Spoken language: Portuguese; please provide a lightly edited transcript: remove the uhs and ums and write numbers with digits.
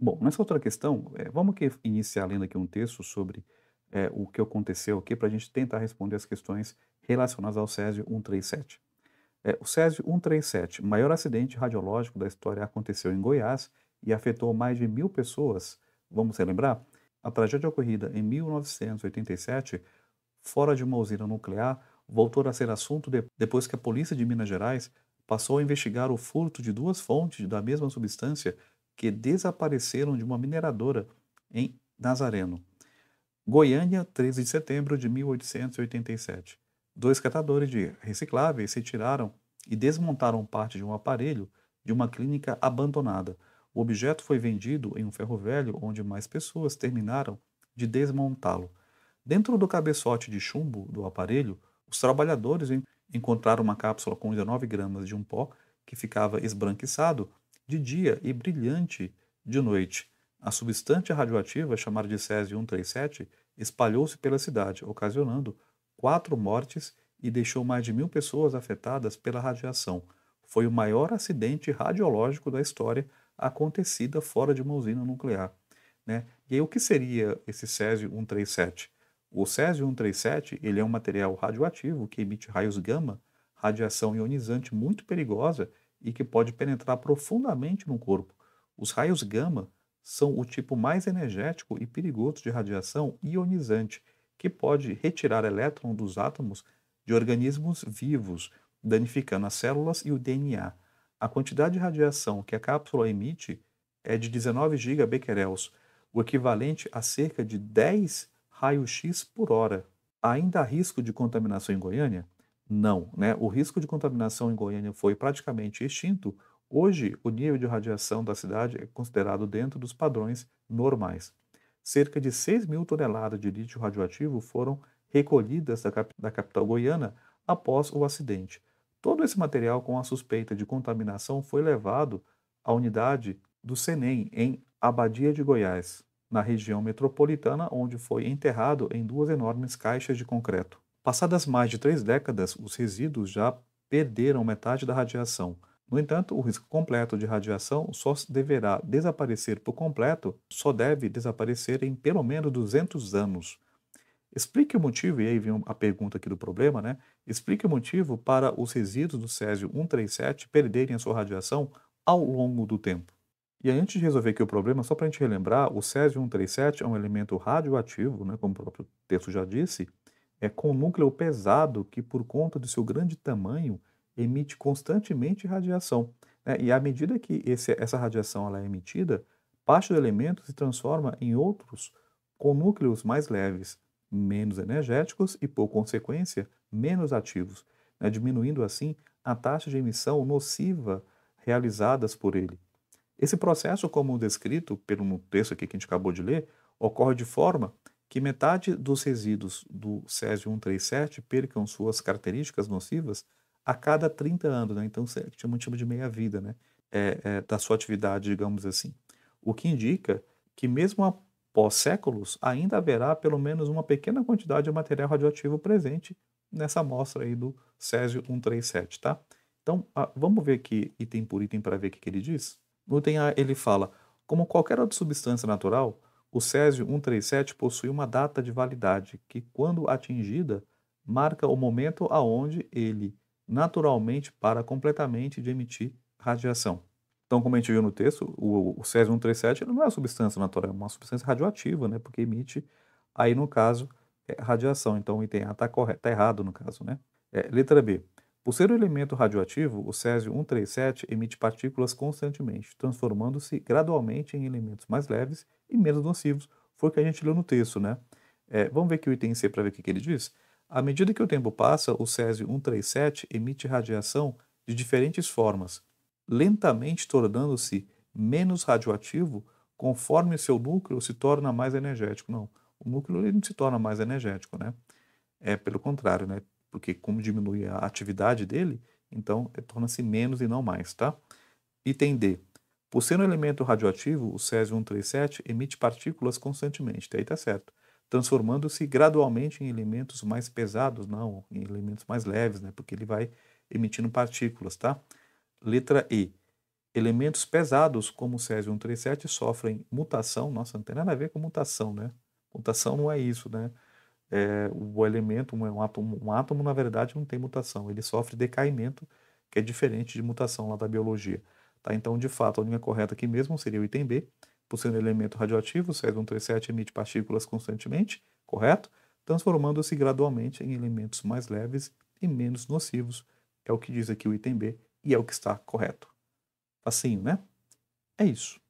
Bom, nessa outra questão, vamos aqui iniciar lendo aqui um texto sobre o que aconteceu aqui para a gente tentar responder as questões relacionadas ao Césio 137. O Césio 137, maior acidente radiológico da história, aconteceu em Goiás e afetou mais de 1.000 pessoas. Vamos relembrar? A tragédia ocorrida em 1987, fora de uma usina nuclear, voltou a ser assunto depois que a polícia de Minas Gerais passou a investigar o furto de duas fontes da mesma substância que desapareceram de uma mineradora em Nazareno. Goiânia, 13 de setembro de 1887. Dois catadores de recicláveis retiraram e desmontaram parte de um aparelho de uma clínica abandonada. O objeto foi vendido em um ferro velho onde mais pessoas terminaram de desmontá-lo. Dentro do cabeçote de chumbo do aparelho, os trabalhadores encontraram uma cápsula com 19 gramas de um pó que ficava esbranquiçado de dia e brilhante de noite. A substância radioativa, chamada de Césio 137, espalhou-se pela cidade, ocasionando 4 mortes e deixou mais de 1.000 pessoas afetadas pela radiação. Foi o maior acidente radiológico da história acontecida fora de uma usina nuclear. Né? E aí, o que seria esse Césio 137? O Césio 137 ele é um material radioativo que emite raios gama, radiação ionizante muito perigosa e que pode penetrar profundamente no corpo. Os raios gama são o tipo mais energético e perigoso de radiação ionizante, que pode retirar elétrons dos átomos de organismos vivos, danificando as células e o DNA. A quantidade de radiação que a cápsula emite é de 19 gigabequerels, o equivalente a cerca de 10 raios-x por hora. Ainda há risco de contaminação em Goiânia? Não, né? O risco de contaminação em Goiânia foi praticamente extinto. Hoje, o nível de radiação da cidade é considerado dentro dos padrões normais. Cerca de 6.000 toneladas de lítio radioativo foram recolhidas da capital goiana após o acidente. Todo esse material com a suspeita de contaminação foi levado à unidade do CENEM, em Abadia de Goiás, na região metropolitana, onde foi enterrado em duas enormes caixas de concreto. Passadas mais de 3 décadas, os resíduos já perderam metade da radiação. No entanto, o risco completo de radiação deverá desaparecer por completo, só deve desaparecer em pelo menos 200 anos. Explique o motivo, e aí vem a pergunta aqui do problema, né? Explique o motivo para os resíduos do Césio 137 perderem a sua radiação ao longo do tempo. E aí, antes de resolver aqui o problema, só para a gente relembrar, o Césio 137 é um elemento radioativo, né, como o próprio texto já disse, com um núcleo pesado que, por conta do seu grande tamanho, emite constantemente radiação. Né? E à medida que essa radiação ela é emitida, parte do elemento se transforma em outros com núcleos mais leves, menos energéticos e, por consequência, menos ativos, né? Diminuindo assim a taxa de emissão nociva realizadas por ele. Esse processo, como descrito pelo texto aqui que a gente acabou de ler, ocorre de forma que metade dos resíduos do Césio 137 percam suas características nocivas a cada 30 anos, né? Então, chama de meia-vida, né? Da sua atividade, digamos assim. O que indica que, mesmo após séculos, ainda haverá pelo menos uma pequena quantidade de material radioativo presente nessa amostra aí do Césio 137, tá? Então, vamos ver aqui item por item para ver o que ele diz? No item A, ele fala: como qualquer outra substância natural, o Césio 137 possui uma data de validade que, quando atingida, marca o momento aonde ele naturalmente para completamente de emitir radiação. Então, como a gente viu no texto, o Césio 137 ele não é uma substância natural, é uma substância radioativa, né? Porque emite, aí no caso, radiação. Então, o item A está correto, tá errado no caso, né? Letra B. Por ser um elemento radioativo, o Césio 137 emite partículas constantemente, transformando-se gradualmente em elementos mais leves e menos nocivos. Foi o que a gente leu no texto, né? Vamos ver aqui o item C para ver o que ele diz? À medida que o tempo passa, o Césio 137 emite radiação de diferentes formas, lentamente tornando-se menos radioativo conforme seu núcleo se torna mais energético. Não, o núcleo ele não se torna mais energético, né? Pelo contrário, né? Porque como diminui a atividade dele, então torna-se menos e não mais, tá? Item D. Por ser um elemento radioativo, o Césio 137 emite partículas constantemente, daí tá certo, transformando-se gradualmente em elementos mais pesados, não, em elementos mais leves, né? Porque ele vai emitindo partículas, tá? Letra E. Elementos pesados, como o césio-137, sofrem mutação. Nossa, não tem nada a ver com mutação, né? Mutação não é isso, né? O elemento, um átomo, na verdade, não tem mutação. Ele sofre decaimento, que é diferente de mutação lá da biologia. Tá? Então, de fato, a linha correta aqui mesmo seria o item B. Por ser um elemento radioativo, o césio-137 emite partículas constantemente, correto? Transformando-se gradualmente em elementos mais leves e menos nocivos. É o que diz aqui o item B e é o que está correto. Facinho, né? É isso.